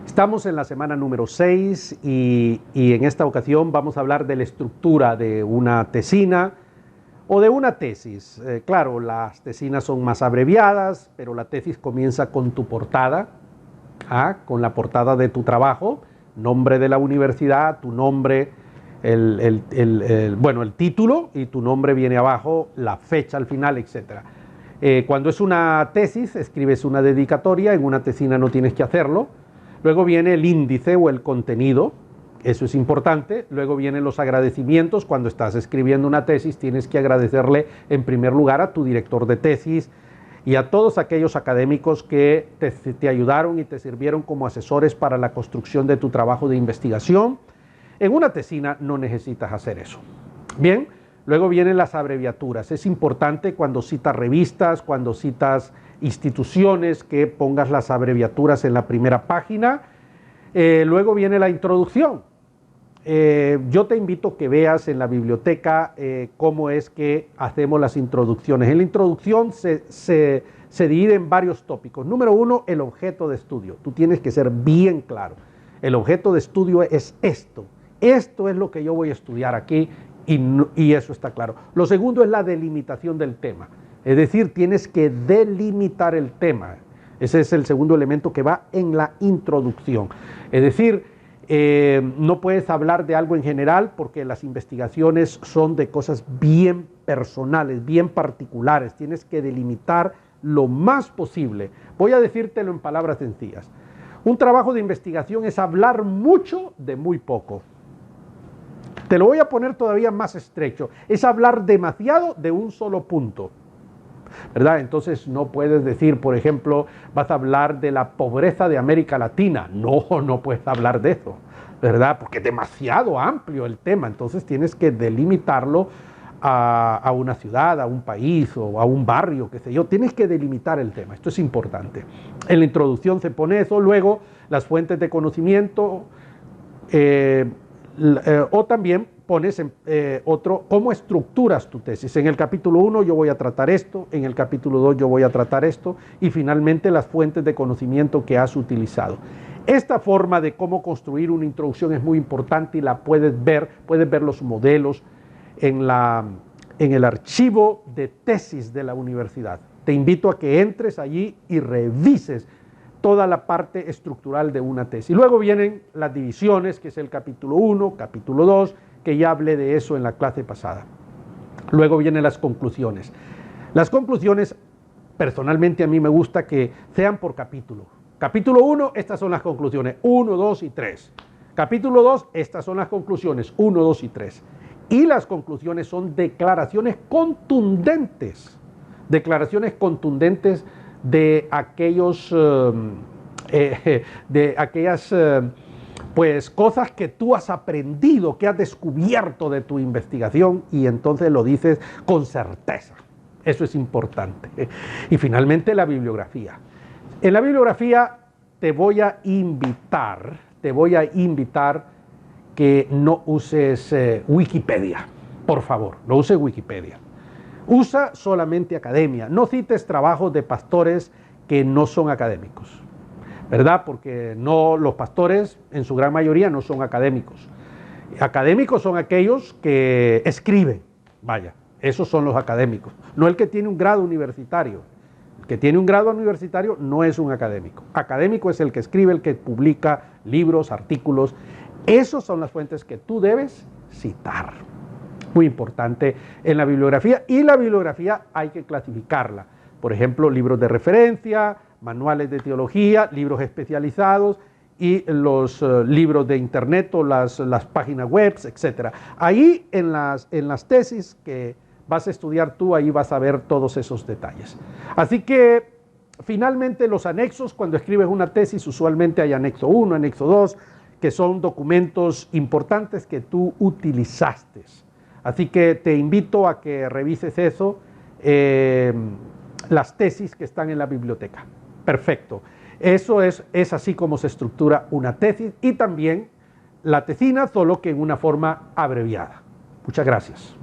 Estamos en la semana número 6 y en esta ocasión vamos a hablar de la estructura de una tesina o de una tesis. Claro, las tesinas son más abreviadas, pero la tesis comienza con tu portada, con la portada de tu trabajo, nombre de la universidad, tu nombre, el título, y tu nombre viene abajo, la fecha al final, etc. Cuando es una tesis, escribes una dedicatoria. En una tesina no tienes que hacerlo. Luego viene el índice o el contenido, eso es importante. Luego vienen los agradecimientos. Cuando estás escribiendo una tesis tienes que agradecerle en primer lugar a tu director de tesis y a todos aquellos académicos que te ayudaron y te sirvieron como asesores para la construcción de tu trabajo de investigación. En una tesina no necesitas hacer eso. Bien, luego vienen las abreviaturas. Es importante cuando citas revistas, cuando citas instituciones, que pongas las abreviaturas en la primera página. Luego viene la introducción. Yo te invito a que veas en la biblioteca cómo es que hacemos las introducciones. En la introducción se divide en varios tópicos. Número 1, el objeto de estudio. Tú tienes que ser bien claro. El objeto de estudio es esto. Esto es lo que yo voy a estudiar aquí y eso está claro. Lo segundo es la delimitación del tema. Es decir, tienes que delimitar el tema. Ese es el segundo elemento que va en la introducción. Es decir, no puedes hablar de algo en general porque las investigaciones son de cosas bien personales, bien particulares. Tienes que delimitar lo más posible. Voy a decírtelo en palabras sencillas. Un trabajo de investigación es hablar mucho de muy poco. Te lo voy a poner todavía más estrecho. Es hablar demasiado de un solo punto, ¿verdad? Entonces no puedes decir, por ejemplo, vas a hablar de la pobreza de América Latina. No puedes hablar de eso, ¿verdad? Porque es demasiado amplio el tema. Entonces tienes que delimitarlo a una ciudad, a un país o a un barrio, qué sé yo. Tienes que delimitar el tema. Esto es importante. En la introducción se pone eso. Luego las fuentes de conocimiento, o también pones cómo estructuras tu tesis. En el capítulo 1 yo voy a tratar esto, en el capítulo 2 yo voy a tratar esto, y finalmente las fuentes de conocimiento que has utilizado. Esta forma de cómo construir una introducción es muy importante y la puedes ver los modelos en el archivo de tesis de la universidad. Te invito a que entres allí y revises toda la parte estructural de una tesis. Luego vienen las divisiones, que es el capítulo 1, capítulo 2, que ya hablé de eso en la clase pasada. Luego vienen las conclusiones. Las conclusiones, personalmente a mí me gusta que sean por capítulo. Capítulo 1, estas son las conclusiones, 1, 2 y 3. Capítulo 2, estas son las conclusiones, 1, 2 y 3. Y las conclusiones son declaraciones contundentes de aquellos, pues cosas que tú has aprendido, que has descubierto de tu investigación, y entonces lo dices con certeza. Eso es importante. Y finalmente la bibliografía. En la bibliografía te voy a invitar que no uses Wikipedia. Por favor, no uses Wikipedia. Usa solamente academia. No cites trabajos de pastores que no son académicos, ¿verdad? Porque los pastores en su gran mayoría no son académicos. Académicos son aquellos que escriben. Vaya, esos son los académicos. No el que tiene un grado universitario. El que tiene un grado universitario no es un académico. Académico es el que escribe, el que publica libros, artículos. Esas son las fuentes que tú debes citar. Muy importante en la bibliografía, y la bibliografía hay que clasificarla. Por ejemplo, libros de referencia, manuales de teología, libros especializados y los libros de internet o las páginas web, etc. Ahí en las tesis que vas a estudiar tú, ahí vas a ver todos esos detalles. Así que finalmente los anexos, cuando escribes una tesis usualmente hay anexo 1, anexo 2, que son documentos importantes que tú utilizaste. Así que te invito a que revises eso, las tesis que están en la biblioteca. Perfecto. Eso es así como se estructura una tesis, y también la tesina, solo que en una forma abreviada. Muchas gracias.